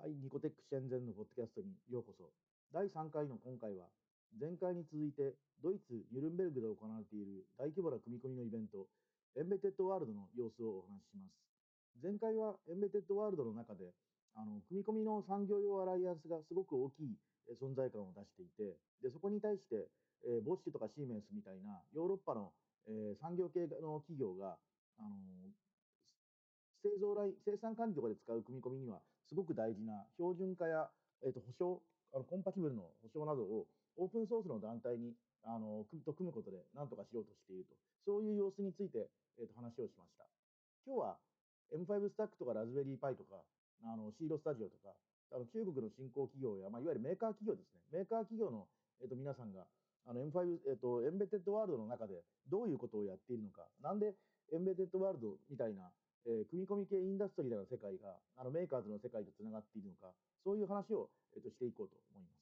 はい、ニコテックシェンゼンのポッドキャストにようこそ。第3回の今回は、前回に続いてドイツ・ニュルンベルクで行われている大規模な組み込みのイベント、エンベテッドワールドの様子をお話しします。前回はエンベテッドワールドの中で、組み込みの産業用アライアンスがすごく大きい存在感を出していて、でそこに対して、ボッシュとかシーメンスみたいなヨーロッパの、産業系の企業が、あの製造ライン、生産管理とかで使う組み込みにはすごく大事な標準化や、保証、コンパティブルの保証などをオープンソースの団体に組むことで何とかしようとしていると、そういう様子について、話をしました。今日は M5 スタックとかラズベリーパイとかシーロスタジオとか中国の新興企業や、いわゆるメーカー企業ですね、メーカー企業の、皆さんがM5、エンベテッドワールドの中でどういうことをやっているのか、なんでエンベテッドワールドみたいな組み込み系インダストリーな世界がメーカーズの世界とつながっているのか、そういう話を、していこうと思いま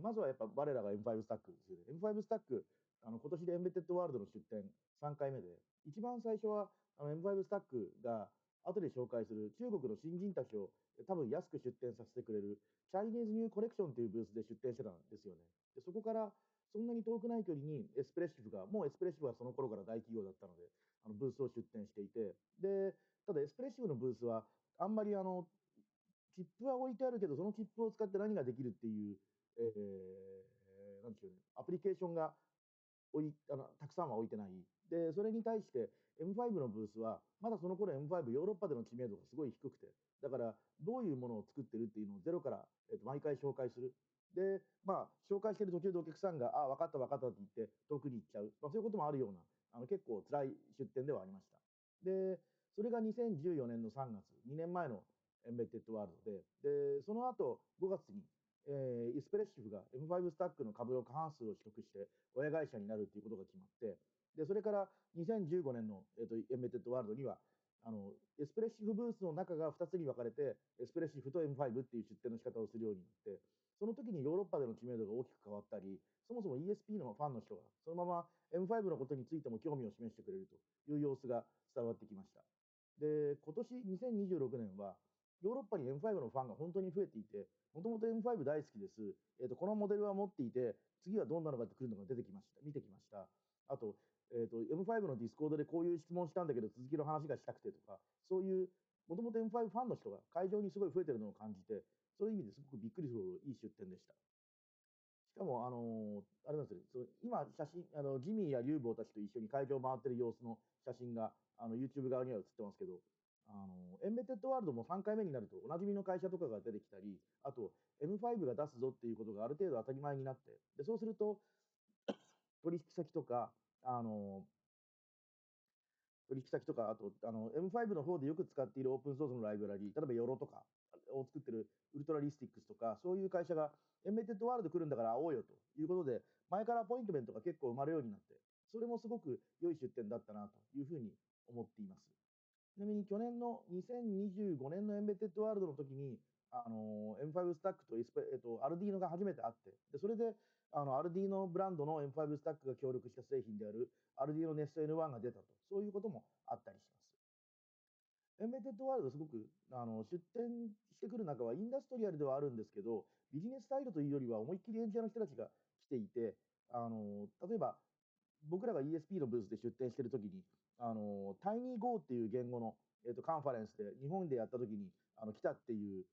す。まずはやっぱ我らが M5 スタックですよね。M5 スタック、今年でエンベテッドワールドの出展3回目で、一番最初はM5 スタックが後で紹介する中国の新人たちを多分安く出展させてくれるチャイニーズニューコレクションというブースで出展してたんですよね。でそこからそんなに遠くない距離にエスプレッシブが、もうエスプレッシブはその頃から大企業だったので、ブースを出展していて、で、ただエスプレッシブのブースはあんまりチップは置いてあるけど、そのチップを使って何ができるっていう、なんでしょうね、アプリケーションがたくさんは置いてない。で、それに対して M5 のブースは、まだその頃 M5 ヨーロッパでの知名度がすごい低くて、だからどういうものを作ってるっていうのをゼロから、毎回紹介する。で、紹介してる途中でお客さんが、あ、分かった分かったって言って遠くに行っちゃう。そういうこともあるような、結構辛い出店ではありました。で、それが2014年の3月、2年前のエンベッテッドワールドで、その後5月に、イスプレッシブが M5 スタックの株の過半数を取得して親会社になるということが決まって、でそれから2015年の、エンベッテッドワールドにはエスプレッシブブースの中が2つに分かれて、エスプレッシブと M5 っていう出店の仕方をするようになって、その時にヨーロッパでの知名度が大きく変わったり、そもそも ESP のファンの人がそのまま M5 のことについても興味を示してくれるという様子が伝わってきました。で、今年2026年はヨーロッパに M5 のファンが本当に増えていて、もともと M5 大好きです。このモデルは持っていて、次はどんなのが来るのが出てきました。見てきました。あと、M5 のディスコードでこういう質問したんだけど、続きの話がしたくてとか、そういう、もともと M5 ファンの人が会場にすごい増えてるのを感じて、そういう意味ですごくびっくりするほどいい出展でした。しかも、あれなんですよ、今、写真、ジミーやリュウボウたちと一緒に会場を回ってる様子の写真が、YouTube 側には写ってますけど、エンベテッドワールドも3回目になると、おなじみの会社とかが出てきたり、あと、M5 が出すぞっていうことがある程度当たり前になって、でそうすると、取引先とか、あの取引先とか、あとM5 の方でよく使っているオープンソースのライブラリー、例えばヨロとかを作ってるウルトラリスティックスとか、そういう会社がエンベテッドワールド来るんだから会おうよということで、前からアポイントメントが結構生まれるようになって、それもすごく良い出店だったなというふうに思っています。ちなみに去年の2025年のエンベテッドワールドの時に、M5 スタックとアルディーノが初めて会って、でそれでアルディーノブランドの M5 スタックが協力した製品であるアルディーノネスト N1 が出たと、そういうこともあったりします。エンベテッドワールドすごく出展してくる中はインダストリアルではあるんですけど、ビジネスサイドというよりは思いっきりエンジニアの人たちが来ていて、例えば僕らが ESP のブースで出展してる時に、タイニー Go っていう言語の、カンファレンスで日本でやった時に来たっていう、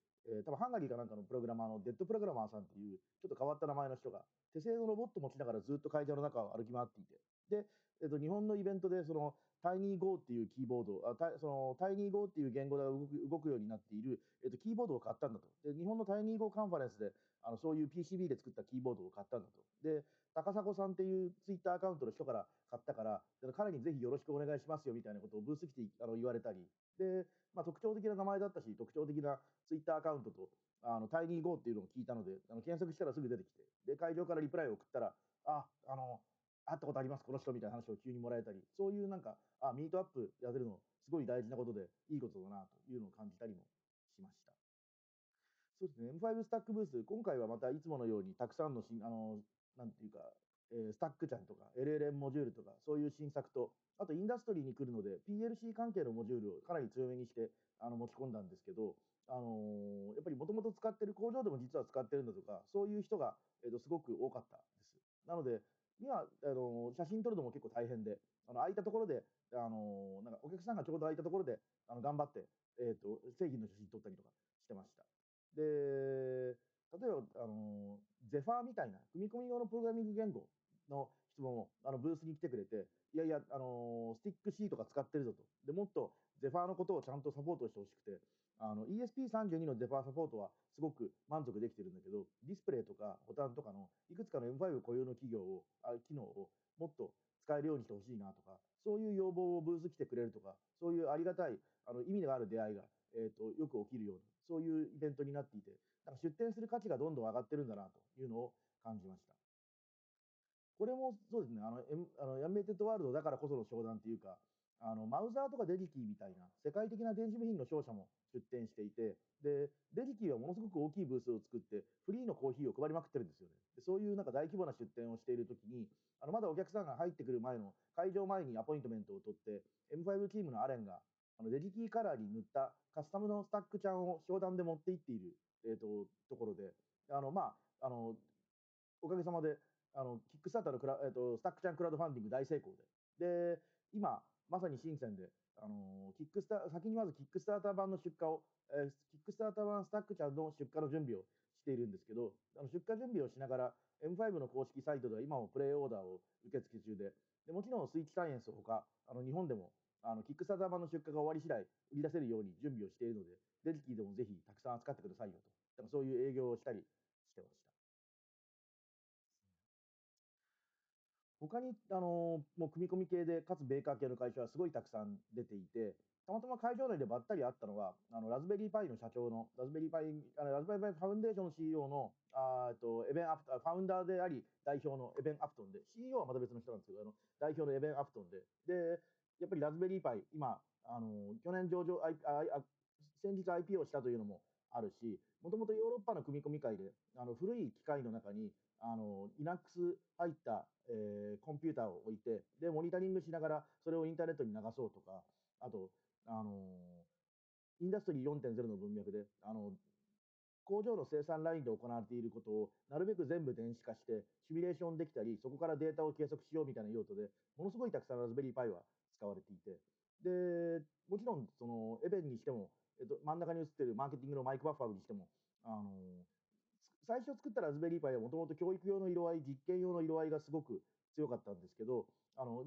多分ハンガリーかなんかのプログラマーのデッドプログラマーさんっていうちょっと変わった名前の人が手製のロボット持ちながらずっと会場の中を歩き回っていて、で、日本のイベントでそのタイニー Go っていうキーボード、そのタイニー Go っていう言語で動くようになっている、キーボードを買ったんだと。で、日本のタイニー Go カンファレンスでそういう PCB で作ったキーボードを買ったんだと。で、高砂さんっていうツイッターアカウントの人から買ったから、彼にぜひよろしくお願いしますよみたいなことをブース来て言われたり、で、特徴的な名前だったし、特徴的なツイッターアカウントと、タイニー Go っていうのを聞いたので、検索したらすぐ出てきて、で、会場からリプライを送ったら、あ、会ったことあります、この人みたいな話を急にもらえたり、そういうなんか、ミートアップやってるの、すごい大事なことで、いいことだなというのを感じたりもしました。そうですね、M5 スタックブース、今回はまたいつものようにたくさんのなんていうか、スタックちゃんとか LLM モジュールとかそういう新作と、あとインダストリーに来るので PLC 関係のモジュールをかなり強めにして持ち込んだんですけど、やっぱりもともと使ってる工場でも実は使ってるんだとか、そういう人が、すごく多かったです。なので、今、写真撮るのも結構大変で、空いたところで、なんかお客さんがちょうど空いたところで、頑張って、製品の写真撮ったりとかしてました。で、例えば、ゼファーみたいな、組み込み用のプログラミング言語の質問を、ブースに来てくれて、いやいや、スティック C とか使ってるぞと。で、もっとゼファーのことをちゃんとサポートしてほしくて、ESP32 のゼファーサポートはすごく満足できてるんだけど、ディスプレイとかボタンとかのいくつかの M5 固有の機能をもっと使えるようにしてほしいなとか、そういう要望をブース来てくれるとか、そういうありがたい、意味がある出会いが、よく起きるような、そういうイベントになっていて、なんか出展する価値がどんどん上がってるんだなというのを感じました。これもそうですね、ヤンメイテッドワールドだからこその商談というか、マウザーとかデジキーみたいな世界的な電子部品の商社も出展していて、で、デジキーはものすごく大きいブースを作って、フリーのコーヒーを配りまくってるんですよね。でそういうなんか大規模な出展をしているときに、まだお客さんが入ってくる前の、会場前にアポイントメントを取って、M5 チームのアレンが、デジキーカラーに塗ったカスタムのスタックちゃんを商談で持って行っている、ところで、まあ、おかげさまで、キックスターターのスタックチャンクラウドファンディング大成功で、で、今、まさに深センで、先にまずキックスターター版の出荷を、キックスターター版スタックちゃんの出荷の準備をしているんですけど、出荷準備をしながら、M5 の公式サイトでは今もプレイオーダーを受付中で、もちろんスイッチサイエンスほか、日本でも、キックスターター版の出荷が終わり次第、売り出せるように準備をしているので、デジキーでもぜひたくさん扱ってくださいよと。だからそういう営業をしたりしてました。他に、もう組み込み系で、かつメーカー系の会社はすごいたくさん出ていて、たまたま会場内でばったり会ったのは、ラズベリーパイの社長の、ラズベリーパイファウンデーションの CEO の、エベン・アフトン、ファウンダーであり、代表のエベン・アフトンで、CEO はまた別の人なんですけど、代表のエベン・アフトンで、やっぱりラズベリーパイ、今、去年上場、先日 IPO したというのもあるし、もともとヨーロッパの組み込み会で、古い機械の中に、Linux 入った、コンピューターを置いて、で、モニタリングしながら、それをインターネットに流そうとか、あと、インダストリー4.0の文脈で、工場の生産ラインで行われていることを、なるべく全部電子化して、シミュレーションできたり、そこからデータを計測しようみたいな用途で、ものすごいたくさんラズベリーパイは使われていて、で、もちろん、その、エベンにしても、真ん中に映ってるマーケティングのマイク・バッファーにしても、あの、最初作ったラズベリーパイはもともと教育用の色合い、実験用の色合いがすごく強かったんですけど、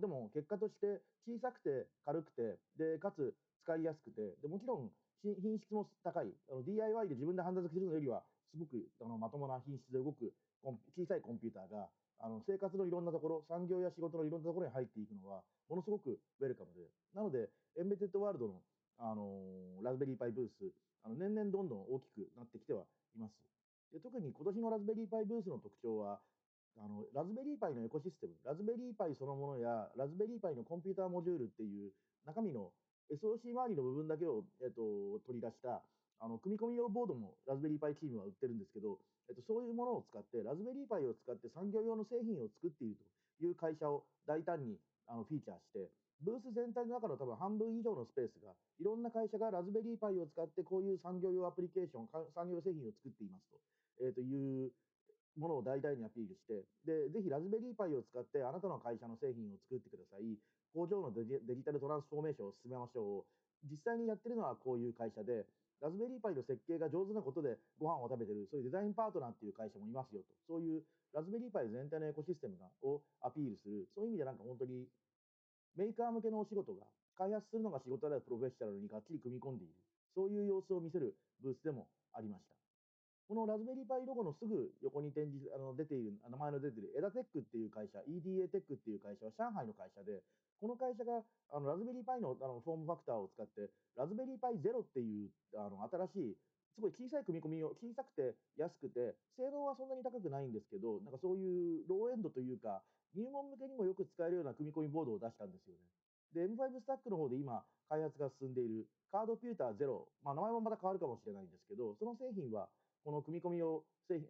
でも結果として小さくて軽くて、で、かつ使いやすくて、でもちろん品質も高い、DIY で自分でハンダ付けするのよりは、すごくまともな品質で動く小さいコンピューターが、生活のいろんなところ、産業や仕事のいろんなところに入っていくのは、ものすごくウェルカムで、なので、エンベテッドワールドの、ラズベリーパイブース、年々どんどん大きくなってきてはいます。で、特に今年のラズベリーパイブースの特徴は、ラズベリーパイのエコシステム、ラズベリーパイそのものや、ラズベリーパイのコンピューターモジュールっていう中身の SOC 周りの部分だけを、取り出した、組み込み用ボードもラズベリーパイチームは売ってるんですけど、そういうものを使って、ラズベリーパイを使って産業用の製品を作っているという会社を大胆にフィーチャーして、ブース全体の中の多分半分以上のスペースが、いろんな会社がラズベリーパイを使ってこういう産業用アプリケーション、産業用製品を作っていますと。いうものを大々にアピールして、で、ぜひラズベリーパイを使ってあなたの会社の製品を作ってください。工場のデジタルトランスフォーメーションを進めましょう。実際にやってるのはこういう会社で、ラズベリーパイの設計が上手なことでご飯を食べてる、そういうデザインパートナーっていう会社もいますよと。そういうラズベリーパイ全体のエコシステムをアピールする、そういう意味でなんか本当にメーカー向けのお仕事が、開発するのが仕事であるプロフェッショナルにがっちり組み込んでいる、そういう様子を見せるブースでもありました。このラズベリーパイロゴのすぐ横に展示、出ている、名前の出ているエダテックっていう会社、EDA テックっていう会社は上海の会社で、この会社がラズベリーパイのフォームファクターを使って、ラズベリーパイゼロっていう新しい、すごい小さい組み込みを、小さくて安くて、性能はそんなに高くないんですけど、なんかそういうローエンドというか、入門向けにもよく使えるような組み込みボードを出したんですよね。で、M5 スタックの方で今、開発が進んでいるカードピューターゼロ、まあ名前もまた変わるかもしれないんですけど、その製品は、この組み込み用製品、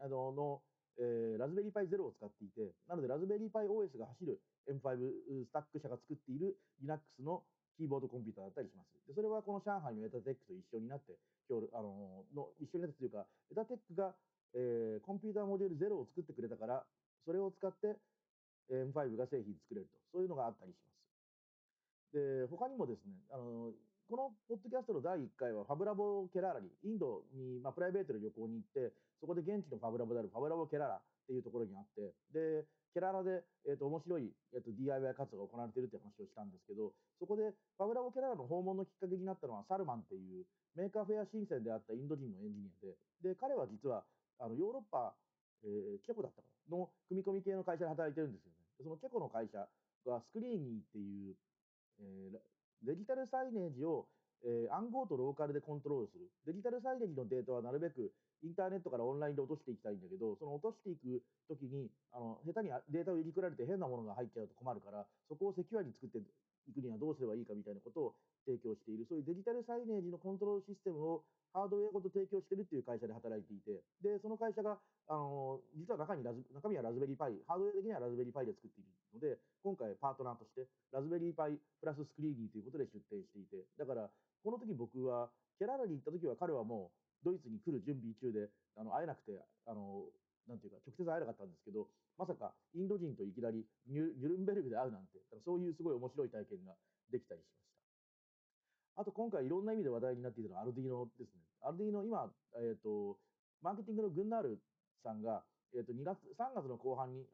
ラズベリーパイ0を使っていて、なのでラズベリーパイ OS が走る M5 スタック社が作っている Linux のキーボードコンピューターだったりします。でそれはこの上海のエタテックと一緒になって一緒になってというか、エタテックが、コンピューターモデル0を作ってくれたから、それを使って M5 が製品作れると、そういうのがあったりします。で、他にもですね、このポッドキャストの第1回はファブラボケララに、インドに、プライベートで旅行に行って、そこで現地のファブラボであるファブラボケララっていうところにあって、で、ケララで、面白い、DIY 活動が行われているって話をしたんですけど、そこでファブラボケララの訪問のきっかけになったのはサルマンっていうメーカーフェア新鮮であったインド人のエンジニアで、彼は実はヨーロッパ、チェコだったかなの組み込み系の会社で働いてるんですよね。でそのチェコの会社がスクリーニーっていうデジタルサイネージを、暗号とローカルでコントロールする。デジタルサイネージのデータはなるべくインターネットからオンラインで落としていきたいんだけど、その落としていくときに、下手にデータを入りくられて変なものが入っちゃうと困るから、そこをセキュアに作っていくにはどうすればいいかみたいなことを提供している、そういうデジタルサイネージのコントロールシステムをハードウェアごと提供しているっていう会社で働いていて、で、その会社が、実は中身はラズベリーパイ、ハードウェア的にはラズベリーパイで作っているので、今回パートナーとしてラズベリーパイプラススクリーニーということで出展していて、だからこの時僕はケララに行った時は彼はもうドイツに来る準備中で会えなくてなんていうか直接会えなかったんですけど、まさかインド人といきなりニュルンベルグで会うなんて、そういうすごい面白い体験ができたりしました。あと今回いろんな意味で話題になっているのはアルディーノですね。アルディーノ今、マーケティングのグンナールさんが、3月の後半に、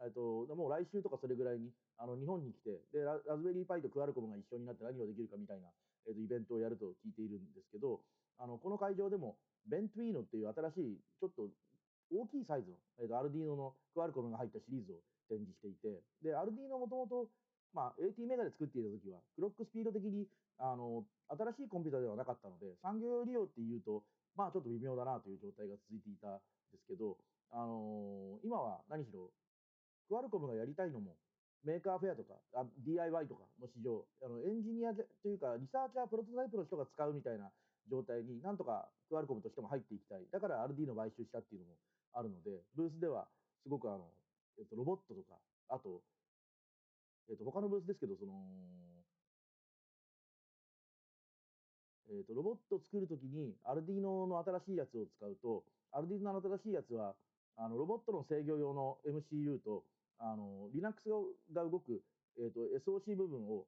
もう来週とかそれぐらいに日本に来て、でラズベリーパイとクアルコムが一緒になって何をできるかみたいな、イベントをやると聞いているんですけど、この会場でもベントゥイーノっていう新しいちょっと大きいサイズの、アルディーノのクアルコムが入ったシリーズを展示していて、でアルディーノもともとAT メガで作っていた時はクロックスピード的に新しいコンピューターではなかったので、産業用利用っていうとちょっと微妙だなという状態が続いていたんですけど、今は何しろクアルコムがやりたいのもメーカーフェアとかDIY とかの市場、エンジニアというかリサーチャープロトタイプの人が使うみたいな状態になんとかクアルコムとしても入っていきたい。だから RD の買収したっていうのもあるので、ブースではすごくロボットとか、あと、他のブースですけど、ロボットを作るときに、アルディーノの新しいやつを使うと、アルディーノの新しいやつは、ロボットの制御用の MCU と、Linux が動く、SOC 部分を、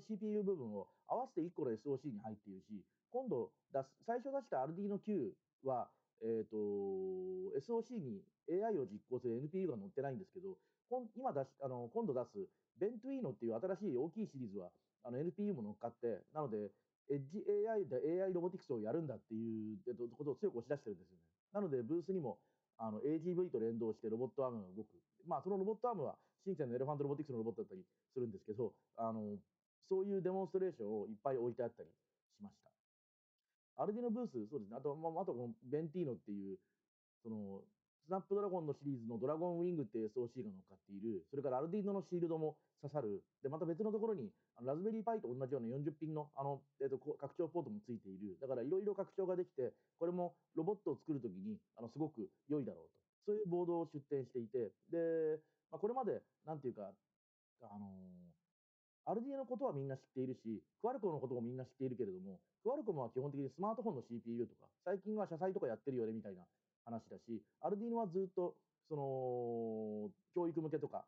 CPU 部分を合わせて1個の SOC に入っているし、今度最初出したアルディーノ Q は、SOC に AI を実行する NPU が載ってないんですけど、今度出すベントゥイーノっていう新しい大きいシリーズはNPU も乗っかって、なので、エッジ AI で AI ロボティクスをやるんだっていう、ことを強く押し出してるんですよね。なので、ブースにもAGV と連動してロボットアームが動く。そのロボットアームは、深センのエレファントロボティクスのロボットだったりするんですけど、そういうデモンストレーションをいっぱい置いてあったりしました。アルディのブース、そうですね。あとこのベンティーノっていう、その、スナップドラゴンのシリーズのドラゴンウィングっていう SOC が乗っかっている、それからアルディーノのシールドも刺さる、で、また別のところに、ラズベリーパイと同じような40ピンの、拡張ポートもついている。だからいろいろ拡張ができて、これもロボットを作るときに、すごく良いだろうと。そういうボードを出展していて、で、これまで、なんていうか、あのアルディのことはみんな知っているし、クアルコムのこともみんな知っているけれども、クアルコムは基本的にスマートフォンの CPU とか、最近は車載とかやってるよねみたいな話だし、アルディーノはずっと、教育向けとか、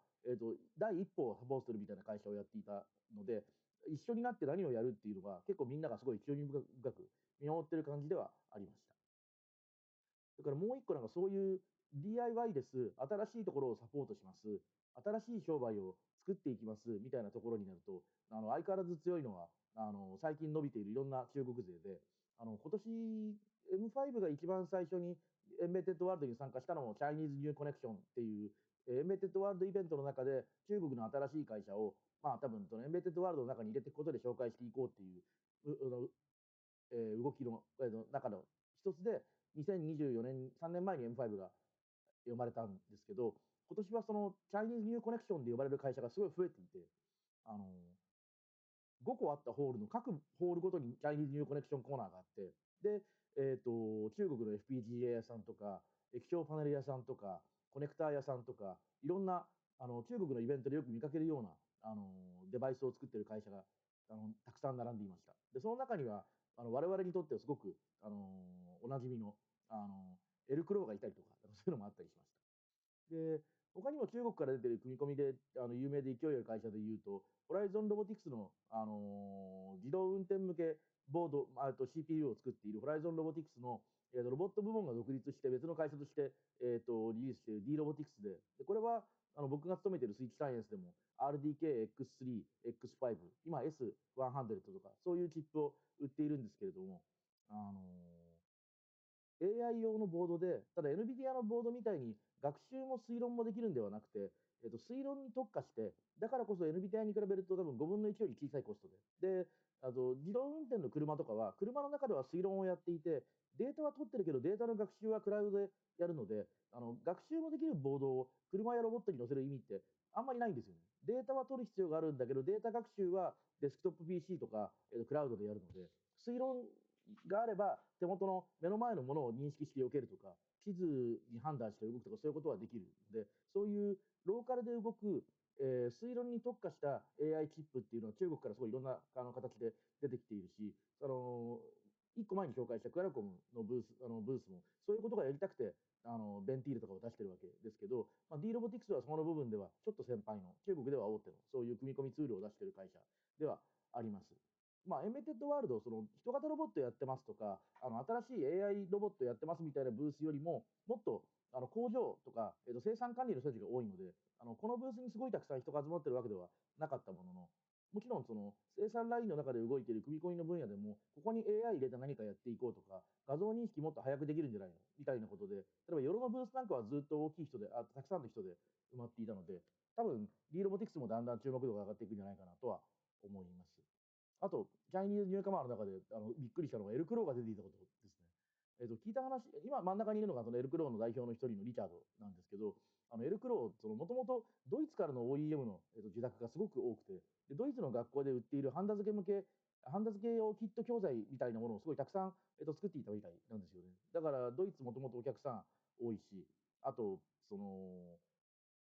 第一歩をサポートするみたいな会社をやっていたので、一緒になって何をやるっていうのが、結構みんながすごい興味深く見守ってる感じではありました。だからもう一個そういう DIY です、新しいところをサポートします、新しい商売を作っていきますみたいなところになると、相変わらず強いのは、最近伸びているいろんな中国勢で、今年 M5 が一番最初にエンベテッドワールドに参加したのもチャイニーズニューコネクションっていう、エンベテッドワールドイベントの中で中国の新しい会社を、多分そのエンベテッドワールドの中に入れていくことで紹介していこうっていう動きの中の一つで、2024年、3年前に M5 が生まれたんですけど、今年はそのチャイニーズニューコネクションで呼ばれる会社がすごい増えていて、あの5個あったホールの各ホールごとにチャイニーズニューコネクションコーナーがあって、で、中国の FPGA 屋さんとか、液晶パネル屋さんとか、コネクター屋さんとか、いろんな中国のイベントでよく見かけるようなデバイスを作っている会社がたくさん並んでいました。で、その中には我々にとってはすごくおなじみのエルクローがいたりとか、そういうのもあったりしました。で、他にも中国から出てる組み込みで有名で勢いある会社でいうと、ホライゾンロボティクスの、自動運転向けボード、CPU を作っているホライゾンロボティクスの、ロボット部門が独立して別の会社として、リリースしている D ロボティクスで、これは僕が勤めているスイッチサイエンスでも RDK、X3、X5、今 S100 とか、そういうチップを売っているんですけれども、AI 用のボードで、ただ NVIDIA のボードみたいに学習も推論もできるんではなくて、推論に特化して、だからこそ NVIDIA に比べると多分5分の1より小さいコストで。で、自動運転の車とかは、車の中では推論をやっていて、データは取ってるけど、データの学習はクラウドでやるので、学習もできるボードを車やロボットに載せる意味ってあんまりないんですよね。データは取る必要があるんだけど、データ学習はデスクトップ PC とか、クラウドでやるので、推論があれば、手元の目の前のものを認識して避けるとか、地図に判断して動くとか、そういうことはできるので、そういうローカルで動く、推論に特化した AI チップっていうのは中国からすごいいろんな形で出てきているし、1個前に紹介したクアラコムのブースも、そういうことがやりたくて、ベンティールとかを出してるわけですけど、D ロボティクスはその部分ではちょっと先輩の、中国では大手の、そういう組み込みツールを出している会社ではあります。エンベテッドワールド、人型ロボットやってますとか、新しい AI ロボットやってますみたいなブースよりも、もっと工場とか、生産管理の人たちが多いので、このブースにすごいたくさん人が集まってるわけではなかったものの、もちろん生産ラインの中で動いている組み込みの分野でも、ここに AI 入れて何かやっていこうとか、画像認識もっと早くできるんじゃないのみたいなことで、例えば夜のブースなんかはずっと大きい人で、たくさんの人で埋まっていたので、多分 D ロボティクスもだんだん注目度が上がっていくんじゃないかなとは思います。あと、チャイニーズニューカマーの中でびっくりしたのがエルクローが出ていたことですね。聞いた話、今真ん中にいるのがそのエルクローの代表の一人のリチャードなんですけど、エルクロー、もともとドイツからの OEM の、受託がすごく多くて、でドイツの学校で売っているハンダ付け向け、ハンダ付け用キット教材みたいなものをすごいたくさん、作っていたみたいなんですよね。だからドイツもともとお客さん多いし、あと、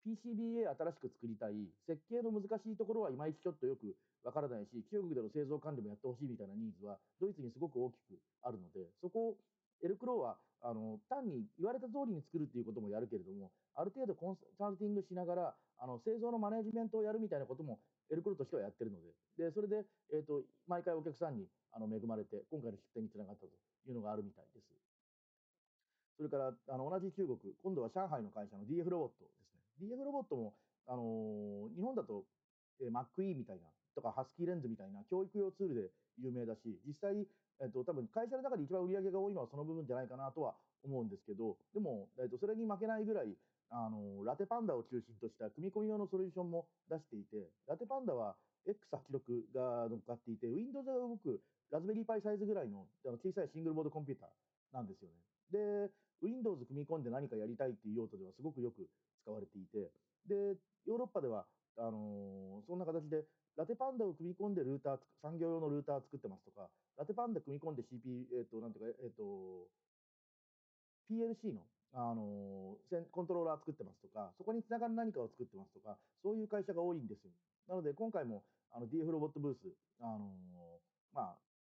PCBA 新しく作りたい、設計の難しいところはいまいちちょっとよくわからないし、中国での製造管理もやってほしいみたいなニーズは、ドイツにすごく大きくあるので、そこをエルクローは単に言われた通りに作るっていうこともやるけれども、ある程度コンサルティングしながら、製造のマネジメントをやるみたいなことも、エルクローとしてはやってるので、それで、毎回お客さんに恵まれて、今回の出展につながったというのがあるみたいです。それから同じ中国、今度は上海の会社の DF ロボットですね。DF ロボットも、日本だと、MacE みたいな、とかハスキーレンズみたいな教育用ツールで有名だし、実際、多分会社の中で一番売り上げが多いのはその部分じゃないかなとは思うんですけど、でも、それに負けないぐらい、ラテパンダを中心とした組み込み用のソリューションも出していて、ラテパンダは X86 が乗っかっていて、Windows が動くラズベリーパイサイズぐらいの小さいシングルボードコンピューターなんですよね。で、Windows 組み込んで何かやりたいっていう用途ではすごくよく使われていて、で、ヨーロッパでは、そんな形で、ラテパンダを組み込んでルーター、産業用のルーター作ってますとか、ラテパンダ組み込んで CP、なんていうか、PLC の、コントローラー作ってますとか、そこにつながる何かを作ってますとか、そういう会社が多いんですよ。なので、今回もDF ロボットブース、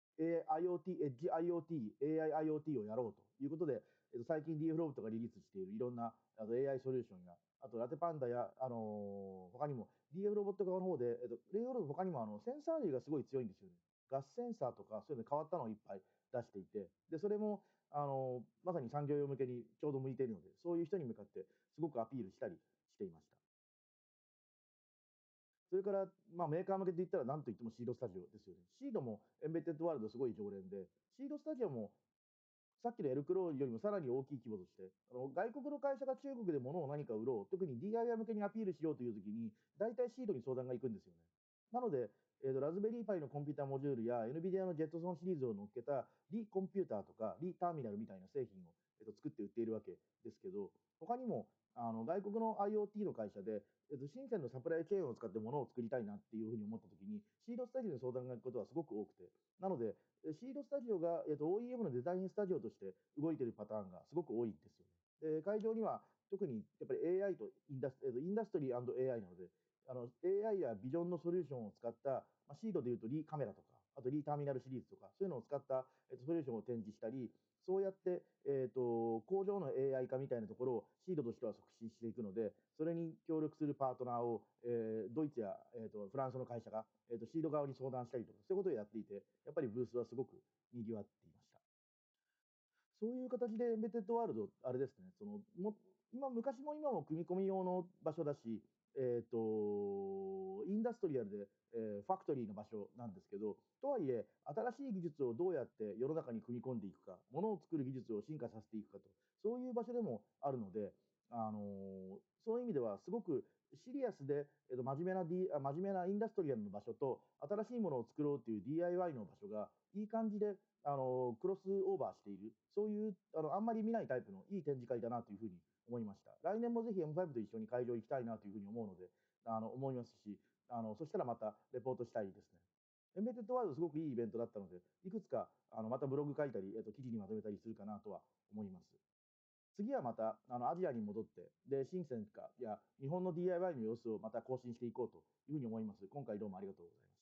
IoT、エッジ IoT、AI IoT をやろうということで、最近 DF ロボットがリリースしているいろんなAI ソリューションや、あとラテパンダや、他にも DF ロボット側の方で、レイオロード他にもセンサー類がすごい強いんですよね。ガスセンサーとかそういうの変わったのをいっぱい出していて、で、それもまさに産業用向けにちょうど向いているので、そういう人に向かってすごくアピールしたりしていました。それから、メーカー向けて言ったら何と言ってもシードスタジオですよね。シードもエンベテッドワールドすごい常連で、シードスタジオもさっきのエルクローよりもさらに大きい規模として、外国の会社が中国で物を何か売ろう、特に DIY 向けにアピールしようというときに、大体シードに相談が行くんですよね。なので、ラズベリーパイのコンピューターモジュールや NVIDIA のジェットソンシリーズを乗っけたリコンピューターとかリターミナルみたいな製品を、作って売っているわけですけど、他にも外国の IoT の会社で、深センのサプライチェーンを使って物を作りたいなっていうふうに思ったときに、シードスタジオに相談が行くことはすごく多くて、なので、シードスタジオが、OEM のデザインスタジオとして動いているパターンがすごく多いんですよね。会場には特にやっぱり AI とインダストリー &AI なので、AI やビジョンのソリューションを使った、シードでいうとリーカメラとか、あとリーターミナルシリーズとか、そういうのを使った、ソリューションを展示したり、そうやって、工場の AI 化みたいなところをシードとしては促進していくので、それに協力するパートナーを、ドイツや、フランスの会社が、シード側に相談したりとか、そういうことをやっていて、やっぱりブースはすごく賑わっていました。そういう形でエンベテッドワールド、あれですね、昔も今も組み込み用の場所だし、インダストリアルで、ファクトリーの場所なんですけど、とはいえ、新しい技術をどうやって世の中に組み込んでいくか、ものを作る技術を進化させていくかと、そういう場所でもあるので、そういう意味ではすごくシリアスで、真面目なインダストリアルの場所と、新しいものを作ろうという DIY の場所が、いい感じでクロスオーバーしている、そういうあんまり見ないタイプのいい展示会だなというふうに思いました。来年もぜひ M5 と一緒に会場行きたいなというふうに思うので、思いますし、そしたらまたレポートしたいですね。エンベテッドワールドすごくいいイベントだったので、いくつかまたブログ書いたり、記事にまとめたりするかなとは思います。次はまたアジアに戻って、で、深センや日本の DIY の様子をまた更新していこうというふうに思います。今回どうもありがとうございました。